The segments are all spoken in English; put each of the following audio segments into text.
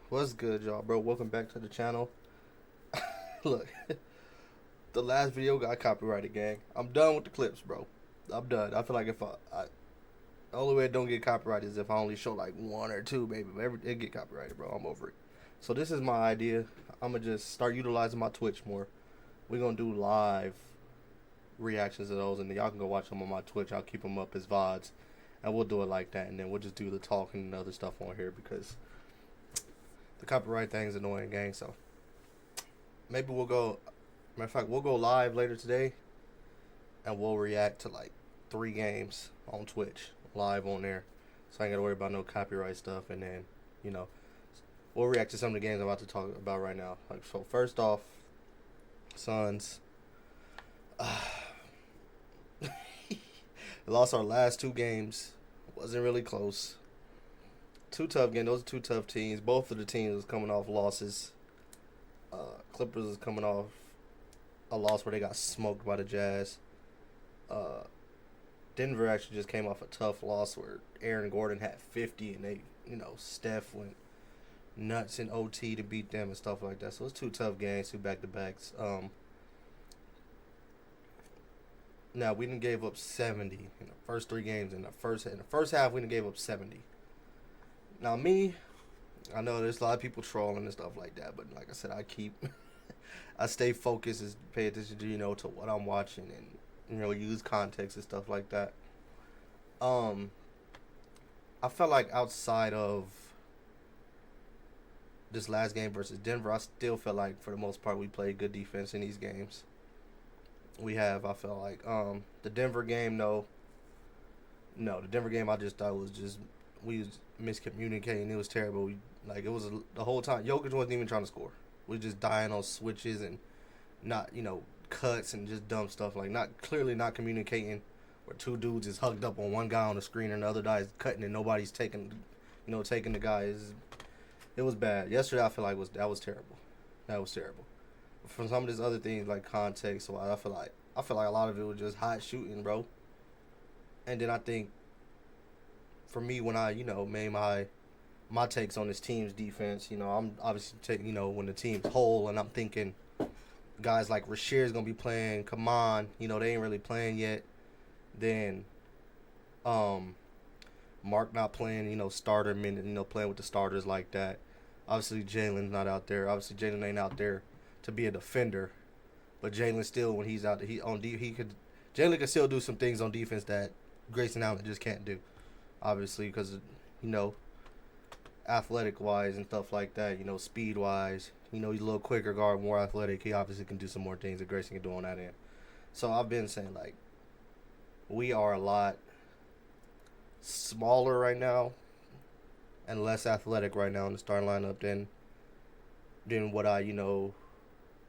What's good, y'all, bro? Welcome back to the channel. Look, the last video got copyrighted, gang. I'm done with the clips, bro. I'm done. I feel like if the only way it don't get copyrighted is if I only show like one or two, maybe. But it get copyrighted, bro. I'm over it. So this is my idea. I'm gonna just start utilizing my Twitch more. We're gonna do live reactions to those, and then y'all can go watch them on my Twitch. I'll keep them up as VODs, and we'll do it like that. And then we'll just do the talking and other stuff on here because the copyright thing's annoying, gang. So maybe we'll go. Matter of fact, we'll go live later today, and we'll react to like 3 games on Twitch live on there. So I ain't gotta worry about no copyright stuff. And then, you know, we'll react to some of the games I'm about to talk about right now. Like, so first off, Suns. We lost our last 2 games. Wasn't really close. Two tough games. Those are 2 tough teams. Both of the teams was coming off losses. Clippers is coming off a loss where they got smoked by the Jazz. Uh, Denver actually just came off a tough loss where Aaron Gordon had 50 and Steph went nuts in OT to beat them and stuff like that. So it's 2 tough games, 2 back-to-backs. Now we didn't gave up 70 in the first 3 games. In the first half, we didn't gave up 70. Now me, I know there's a lot of people trolling and stuff like that, but like I said, I stay focused and pay attention to what I'm watching and use context and stuff like that. I felt like outside of this last game versus Denver, I still felt like for the most part we played good defense in these games. I felt like the Denver game, the Denver game I just thought was just we was miscommunicating. It was terrible. The whole time Jokic wasn't even trying to score. We just dying on switches and not cuts and just dumb stuff like not communicating. Where 2 dudes is hugged up on one guy on the screen and the other guy is cutting and nobody's taking the guy. It was bad. Yesterday I feel like that was terrible. That was terrible. From some of these other things like context, so I feel like a lot of it was just hot shooting, bro. And then I think for me when I made my takes on this team's defense, I'm obviously taking when the team's whole, and I'm thinking guys like Rashir's gonna be playing. Come on, they ain't really playing yet. Then Mark not playing, starter minute, playing with the starters like that. Obviously Jalen's not out there. Obviously Jalen ain't out there to be a defender, but Jalen still when he's out there, Jalen can still do some things on defense that Grayson Allen just can't do. Obviously because athletic wise and stuff like that, speed wise, he's a little quicker guard, more athletic. He obviously can do some more things that Grayson can do on that end. So I've been saying like we are a lot smaller right now and less athletic right now in the starting lineup than what I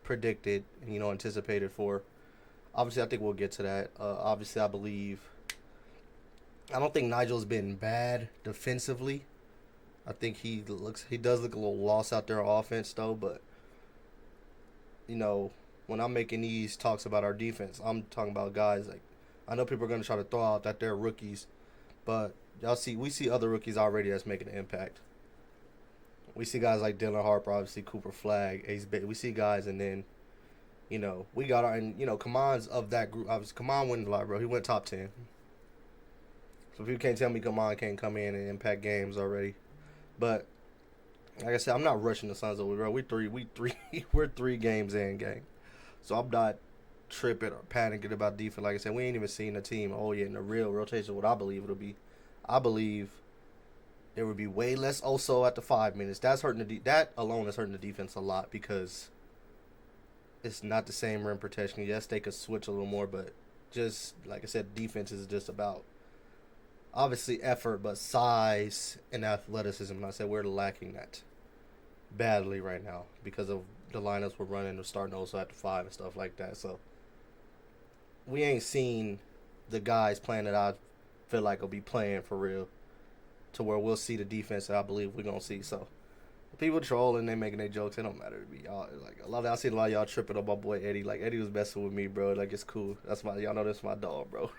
predicted and anticipated for. Obviously I think we'll get to that. Obviously I don't think Nigel's been bad defensively. I think he does look a little lost out there on offense though, but when I'm making these talks about our defense, I'm talking about guys like I know people are gonna try to throw out that they're rookies, but we see other rookies already that's making an impact. We see guys like Dylan Harper, obviously Cooper Flag, Ace Bay. We see guys, and then we got our Kaman's of that group. Obviously, Kaman went a lot, bro. He went top 10. So people can't tell me Kaman can't come in and impact games already. But like I said, I'm not rushing the Suns over, bro. We're 3 games in, gang. So I'm not tripping or panicking about defense. Like I said, we ain't even seen the team. Oh yeah, in the real rotation, what I believe it'll be. I believe there would be way less Oso at the 5 minutes. That alone is hurting the defense a lot because it's not the same rim protection. Yes, they could switch a little more, but just like I said, defense is just about obviously effort, but size and athleticism. And I said we're lacking that badly right now because of the lineups we're running or starting also at the 5 and stuff like that. So we ain't seen the guys playing that I feel like will be playing for real to where we'll see the defense that I believe we're gonna see. So people trolling, they making their jokes. It don't matter to me. Y'all like a lot. I seen a lot of y'all tripping on my boy Eddie. Like Eddie was messing with me, bro. Like it's cool. Y'all know that's my dog, bro.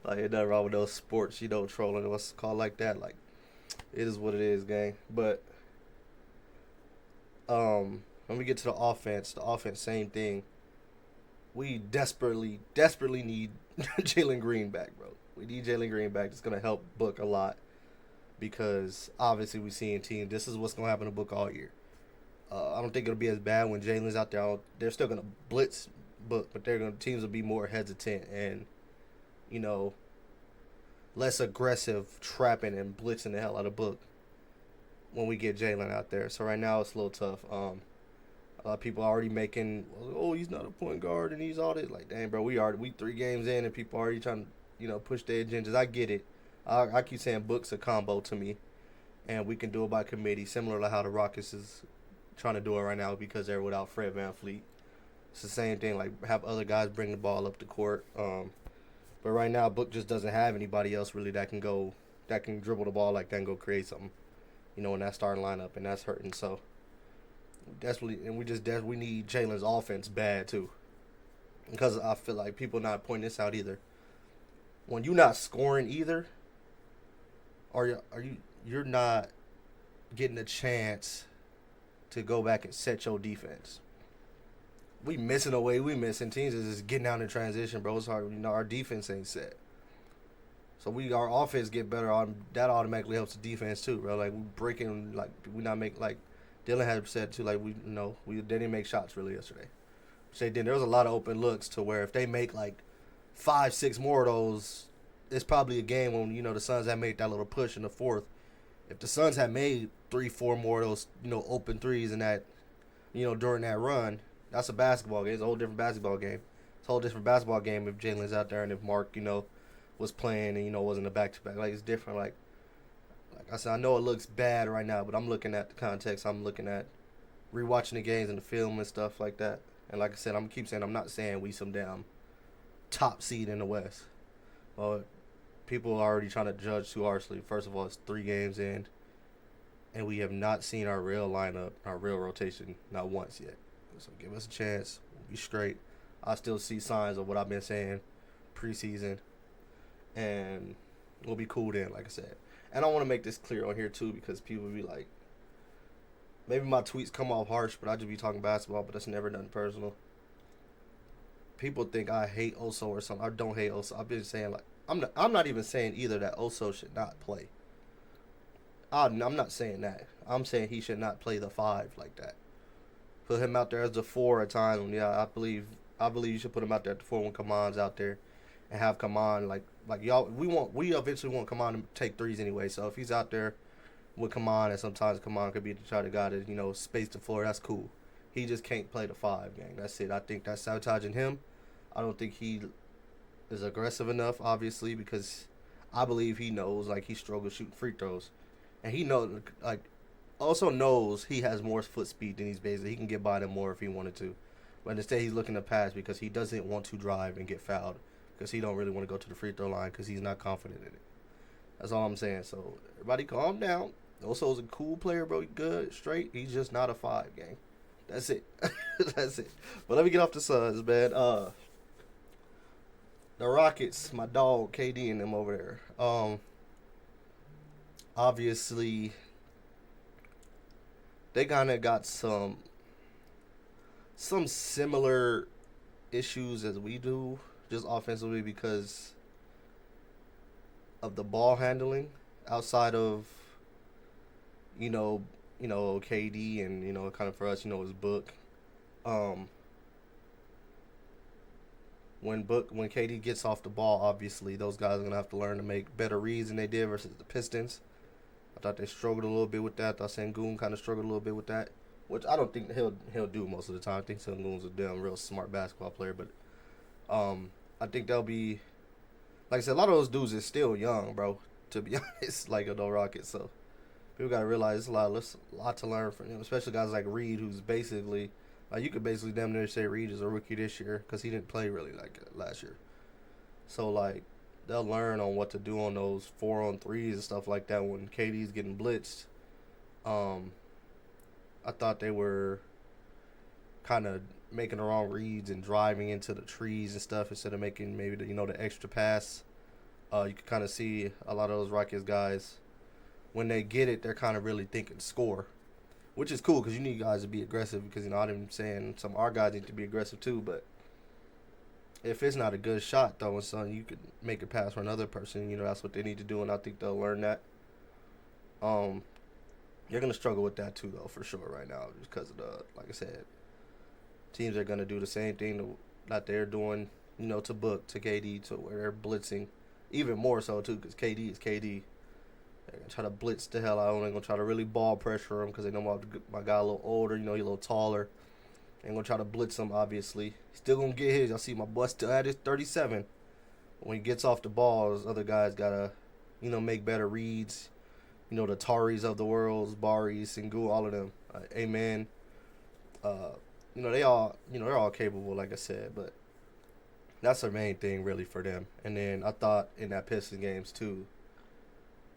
Like ain't nothing wrong with those sports, trolling. What's called like that. Like it is what it is, gang. But When we get to the offense, same thing. We desperately need Jalen Green back, bro. We need Jalen Green back. It's gonna help Book a lot because obviously we seeing teams. This is what's gonna happen to Book all year. I don't think it'll be as bad when Jalen's out there. They're still gonna blitz Book, but teams will be more hesitant and you know less aggressive, trapping and blitzing the hell out of Book when we get Jalen out there. So right now it's a little tough. A lot of people are already making, oh, he's not a point guard and he's all this. Like, dang, bro, we 3 games in and people already trying to, push their agendas. I get it. I keep saying Book's a combo to me, and we can do it by committee, similar to how the Rockets is trying to do it right now because they're without Fred VanVleet. It's the same thing, like have other guys bring the ball up the court. But right now, Book just doesn't have anybody else really that can dribble the ball like that and go create something, in that starting lineup, and that's hurting. So desperately, and we need Jalen's offense bad too, because I feel like people not pointing this out either. When you're not scoring either, or you're not getting a chance to go back and set your defense. We missing a way. We missing teams is just getting out in transition, bro. It's hard. Our defense ain't set. So our offense get better. That automatically helps the defense too, bro. Like we breaking, like we not make like Dylan had said too. Like we didn't make shots really yesterday. Say then there was a lot of open looks to where if they make like 5-6 more of those, it's probably a game when the Suns had made that little push in the fourth. If the Suns had made 3-4 more of those open threes in that during that run, that's a basketball game. It's a whole different basketball game. It's a whole different basketball game if Jalen's out there and if Mark was playing and wasn't a back-to-back. Like it's different. Like I said, I know it looks bad right now, but I'm looking at the context. I'm looking at rewatching the games and the film and stuff like that. And like I said, I'm keep saying I'm not saying we some damn top seed in the West. Well, people are already trying to judge too harshly. First of all, it's 3 games in, and we have not seen our real lineup, our real rotation, not once yet. So give us a chance. We'll be straight. I still see signs of what I've been saying preseason, and we'll be cool then, like I said. And I want to make this clear on here too, because people will be like, maybe my tweets come off harsh, but I just be talking basketball, but that's never nothing personal. People think I hate Oso or something. I don't hate Oso. I've been saying like I'm not even saying either that Oso should not play. I'm not saying that. I'm saying he should not play the 5 like that. Put him out there as the 4 at times. Yeah, I believe you should put him out there at the 4 when Kaman's out there, and have Kaman like y'all. We eventually want Kaman to take threes anyway. So if he's out there with Kaman, and sometimes Kaman could be the try to guy to space the floor, that's cool. He just can't play the 5 gang. That's it. I think that's sabotaging him. I don't think he is aggressive enough, obviously, because I believe he knows like he struggles shooting free throws, and he also knows he has more foot speed than he's basically. He can get by them more if he wanted to, but instead he's looking to pass because he doesn't want to drive and get fouled because he don't really want to go to the free throw line because he's not confident in it. That's all I'm saying. So everybody calm down. Oso's a cool player, bro. He good, straight. He's just not a 5 gang. That's it. That's it. But let me get off the Suns, man. The Rockets, my dog KD and them over there. Obviously, they kind of got some similar issues as we do, just offensively because of the ball handling. Outside of KD and kind of for us, his Book. When KD gets off the ball, obviously those guys are gonna have to learn to make better reads than they did versus the Pistons. I thought they struggled a little bit with that. I thought Sengun kind of struggled a little bit with that, which I don't think he'll do most of the time. I think Sengun's a damn real smart basketball player, but I think they'll be, like I said, a lot of those dudes is still young, bro. To be honest, like the Rockets, so people gotta realize there's a lot to learn from him, especially guys like Reed, who's basically. You could basically damn near say Reed is a rookie this year because he didn't play really like last year. So, they'll learn on what to do on those 4-on-3s and stuff like that when KD's getting blitzed. I thought they were kind of making the wrong reads and driving into the trees and stuff instead of making maybe the extra pass. You can kind of see a lot of those Rockets guys, when they get it, they're kind of really thinking score. which is cool because you need guys to be aggressive. Because I'm saying some of our guys need to be aggressive too. But if it's not a good shot throwing son, you could make a pass for another person. That's what they need to do, and I think they'll learn that. Um, you're gonna struggle with that too, though, for sure, right now, just because of like I said, teams are gonna do the same thing that they're doing, to Book, to KD, to where they're blitzing, even more so too, because KD is KD. They're gonna try to blitz the hell out of him. They're gonna try to really ball pressure him because they know my guy a little older, he's a little taller. They're gonna try to blitz him. Obviously, he's still gonna get his. I see my boy still at his 37. When he gets off the ball, those other guys gotta, make better reads. The Taris of the world, Bari, Sengu, all of them. Amen. They all, they're all capable, like I said, but that's the main thing really for them. And then I thought in that Pistons games too,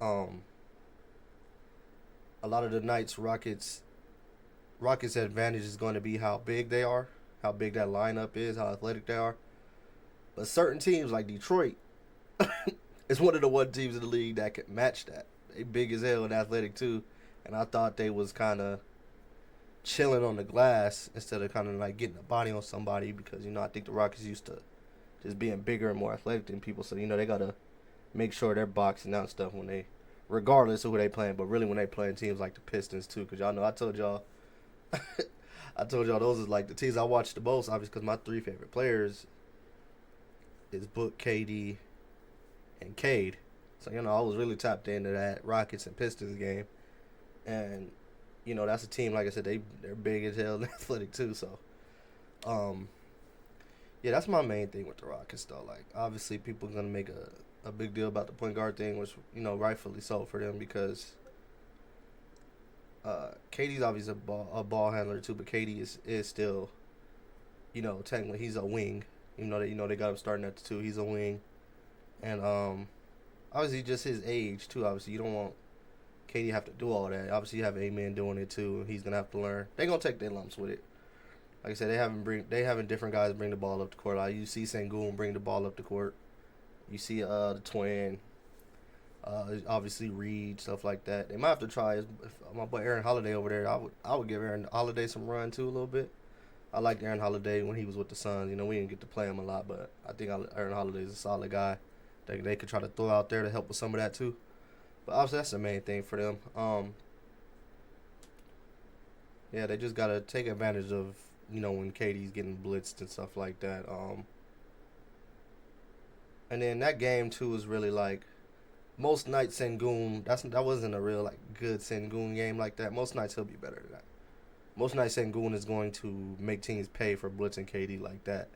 a lot of the nights Rockets' advantage is going to be how big they are, how big that lineup is, how athletic they are. But certain teams like Detroit is one of the one teams in the league that can match that. They big as hell and athletic too, and I thought they was kind of chilling on the glass instead of kind of like getting a body on somebody because I think the Rockets used to just being bigger and more athletic than people, so they gotta make sure they're boxing out stuff when they, regardless of who they playing, but really when they playing teams like the Pistons too, because y'all know I told y'all those is like the teams I watch the most, obviously, because my three favorite players is Book, KD, and Cade. So, I was really tapped into that Rockets and Pistons game. And, that's a team, like I said, they're big as hell and athletic too. So, yeah, that's my main thing with the Rockets, though. Like, obviously, people are going to make a big deal about the point guard thing, which, rightfully so for them because KD's obviously a ball handler too, but KD is still, technically he's a wing. They got him starting at the 2. He's a wing. And, obviously, just his age, too. Obviously, you don't want KD to have to do all that. Obviously, you have A-Man doing it, too, and he's going to have to learn. They're going to take their lumps with it. Like I said, they having different guys bring the ball up the court. Like, you see Sengun bring the ball up the court. You see the twin. Obviously, Reed, stuff like that. They might have to try my boy Aaron Holiday over there. I would give Aaron Holiday some run, too, a little bit. I liked Aaron Holiday when he was with the Suns. We didn't get to play him a lot, but I think Aaron Holiday is a solid guy. They could try to throw out there to help with some of that too. But obviously that's the main thing for them. Yeah, they just gotta take advantage of, when KD's getting blitzed and stuff like that. And then that game too is really like most nights Sengun, that wasn't a real like good Sengun game like that. Most nights he'll be better than that. Most nights Sengun is going to make teams pay for blitzing KD like that.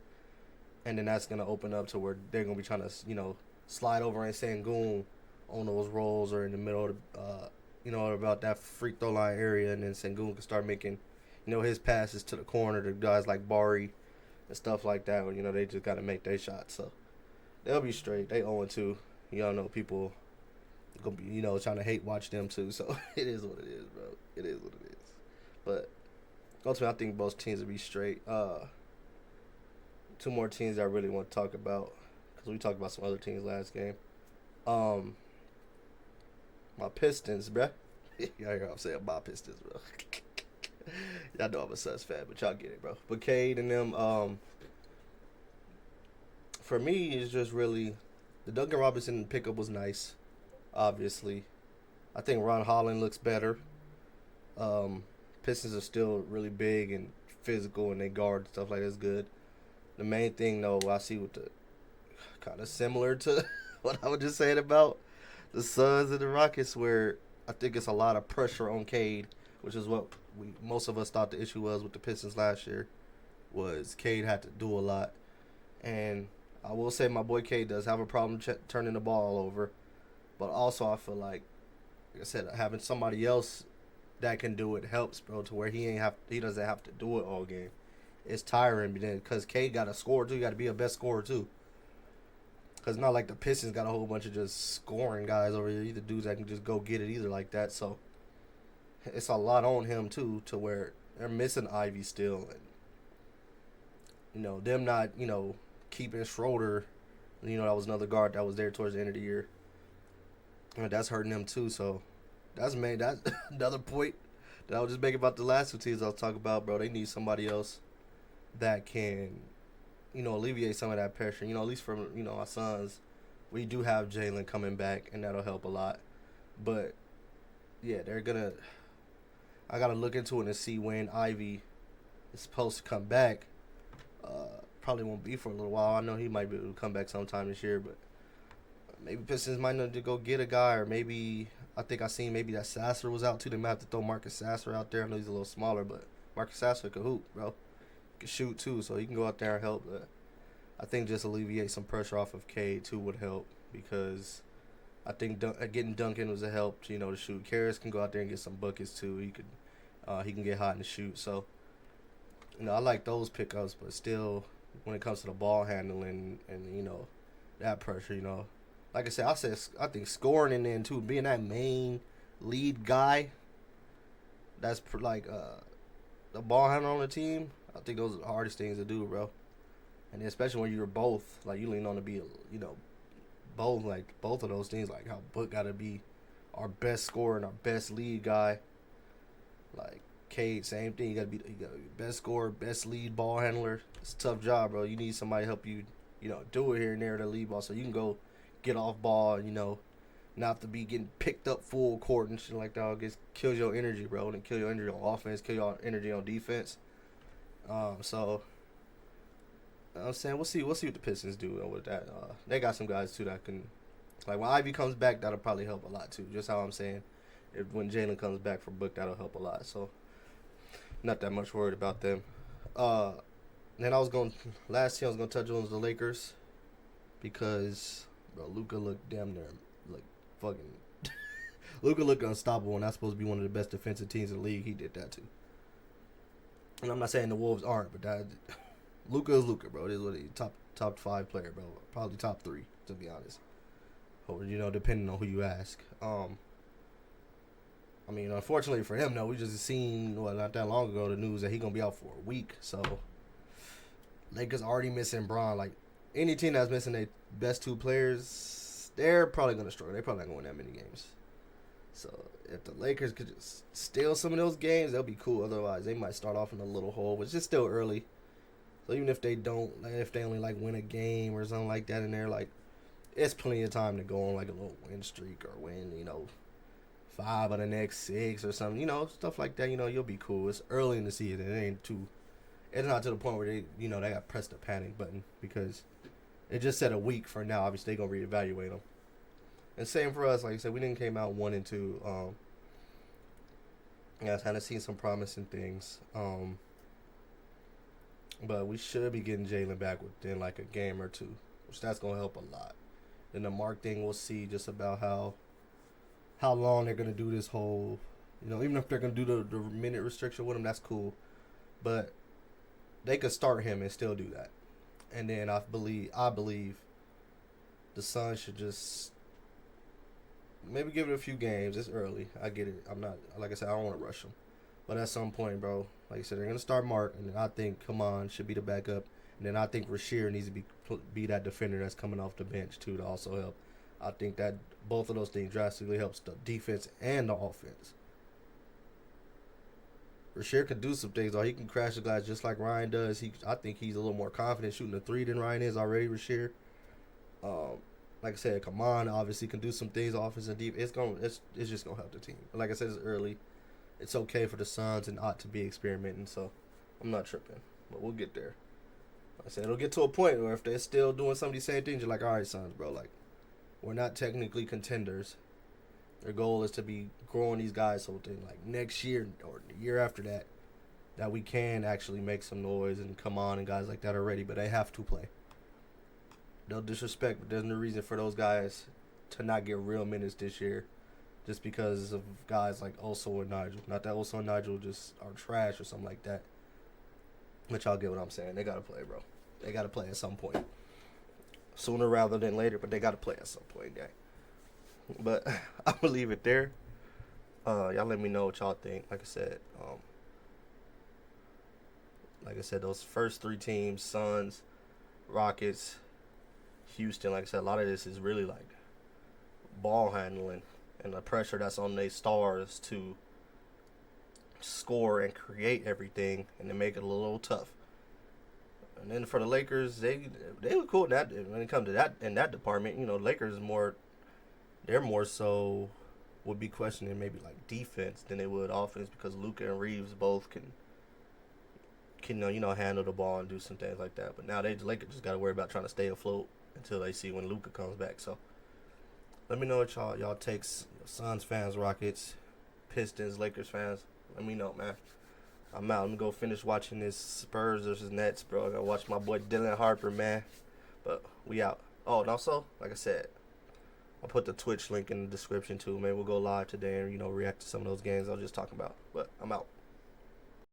And then that's gonna open up to where they're gonna be trying to, slide over and Sengun on those rolls or in the middle of about that free throw line area, and then Sengun can start making, his passes to the corner to guys like Bari and stuff like that, where, they just got to make their shots. So they'll be straight. They 0-2. Y'all know people going to be, trying to hate watch them too. So it is what it is, bro. It is what it is. But ultimately, I think both teams will be straight. Two more teams that I really want to talk about, because we talked about some other teams last game. My Pistons, bruh. Y'all hear what I'm saying? My Pistons, bro. Y'all know I'm a Suns fan, but y'all get it, bro. But Cade and them, for me, it's just really, the Duncan Robinson pickup was nice, obviously. I think Ron Holland looks better. Pistons are still really big and physical, and they guard and stuff like that's good. The main thing, though, I see with the kind of similar to what I was just saying about the Suns and the Rockets, where I think it's a lot of pressure on Cade, which is what most of us thought the issue was with the Pistons last year, was Cade had to do a lot. And I will say my boy Cade does have a problem turning the ball over, but also I feel like I said, having somebody else that can do it helps, bro, to where he doesn't have to do it all game. It's tiring, because Cade got to score too. You got to be a best scorer too. Because not like the Pistons got a whole bunch of just scoring guys over here. Either dudes that can just go get it either like that. So it's a lot on him too, to where they're missing Ivy still. And, them not, keeping Schroeder. That was another guard that was there towards the end of the year. And that's hurting them too. So that's another point I was just making about the last two teams I was talking about, bro. They need somebody else that can, alleviate some of that pressure. At least from our Suns, we do have Jalen coming back, and that'll help a lot. But yeah, they're gonna. I gotta look into it and see when Ivy is supposed to come back. Probably won't be for a little while. I know he might be able to come back sometime this year, but maybe Pistons might need to go get a guy, or maybe I think I seen maybe that Sasser was out too. They might have to throw Marcus Sasser out there. I know he's a little smaller, but Marcus Sasser could hoop, bro. He can shoot too, so he can go out there and help. I think just alleviate some pressure off of Cade too would help, because I think getting Duncan was a help. To shoot. Karras can go out there and get some buckets too. He can get hot and shoot. So I like those pickups, but still, when it comes to the ball handling and that pressure, like I said, I think scoring and then too being that main lead guy. That's the ball handler on the team. I think those are the hardest things to do, bro. And especially when you're both, like you lean on to be, both of those things, like how Book got to be our best scorer and our best lead guy. Like Cade, same thing. You got to be best scorer, best lead ball handler. It's a tough job, bro. You need somebody to help you, do it here and there to lead ball, so you can go get off ball, not have to be getting picked up full court and shit like that. It kills your energy, bro, and kill your energy on offense, kill your energy on defense. So I'm saying we'll see what the Pistons do with that. They got some guys too that can, like when Ivy comes back, that'll probably help a lot too. Just how I'm saying, when Jalen comes back for Book, that'll help a lot. So not that much worried about them. Then last team I was gonna touch on was the Lakers, because bro, Luka looked damn near like fucking. Luka looked unstoppable, and that's supposed to be one of the best defensive teams in the league. He did that too. And I'm not saying the Wolves aren't, but that Luka is Luka, bro. It is what he top 5 player, bro. Probably top 3, to be honest. Or depending on who you ask. Unfortunately for him, though, we just seen not that long ago the news that he gonna be out for a week. So Lakers already missing Bron. Like any team that's missing their best 2 players, they're probably gonna struggle. They're probably not gonna win that many games. So if the Lakers could just steal some of those games, that'll be cool. Otherwise, they might start off in a little hole, but it's just still early. So even if they don't, if they only win a game or something like that in there, it's plenty of time to go on a little win streak or win, 5 of the next 6 or something, stuff like that. You'll be cool. It's early in the season. It's not to the point where they got pressed the panic button, because it just said a week for now. Obviously, they're gonna reevaluate them. And same for us. Like I said, we didn't came out 1 and 2. I kind of seen some promising things. But we should be getting Jalen back within a game or 2, which that's gonna help a lot. Then the Mark thing, we'll see just about how long they're gonna do this whole, even if they're gonna do the minute restriction with him, that's cool. But they could start him and still do that. And then I believe the Suns should just maybe give it a few games. It's early. I get it. I'm not, like I said, I don't want to rush them. But at some point, bro, like I said, they're going to start Mark, and then I think Kaman should be the backup. And then I think Rasheer needs to be that defender that's coming off the bench, too, to also help. I think that both of those things drastically helps the defense and the offense. Rasheer can do some things, though. He can crash the glass just like Ryan does. I think he's a little more confident shooting the 3 than Ryan is already, Rasheer. Like I said, Kaman obviously can do some things offense and deep. It's just gonna help the team. Like I said, it's early. It's okay for the Suns and ought to be experimenting, so I'm not tripping. But we'll get there. Like I said, it'll get to a point where if they're still doing some of these same things, you're like, all right, Suns, bro, we're not technically contenders. Their goal is to be growing these guys so then next year or the year after that we can actually make some noise and come on and guys like that are ready, but they have to play. No disrespect, but there's no reason for those guys to not get real minutes this year just because of guys like Oso and Nigel. Not that Oso and Nigel just are trash or something like that. But y'all get what I'm saying. They got to play, bro. They got to play at some point. Sooner rather than later, but they got to play at some point, gang. But I'm going to leave it there. Y'all let me know what y'all think. Like I said, those first 3 teams, Suns, Rockets, Houston, like I said, a lot of this is really ball handling and the pressure that's on their stars score and create everything, and they make it a little tough. And then for the Lakers, they were cool in that when it comes to that in that department. You know, Lakers they're more so would be questioning maybe like defense than they would offense because Luka and Reeves both can handle the ball and do some things like that. But now the Lakers just got to worry about trying to stay afloat until they see when Luka comes back. So let me know what y'all takes. Suns fans, Rockets, Pistons, Lakers fans. Let me know, man. I'm out. I'm gonna go finish watching this Spurs versus Nets, bro. I gotta watch my boy Dylan Harper, man. But we out. Oh, and also, like I said, I'll put the Twitch link in the description too, man. We'll go live today and react to some of those games I was just talking about. But I'm out.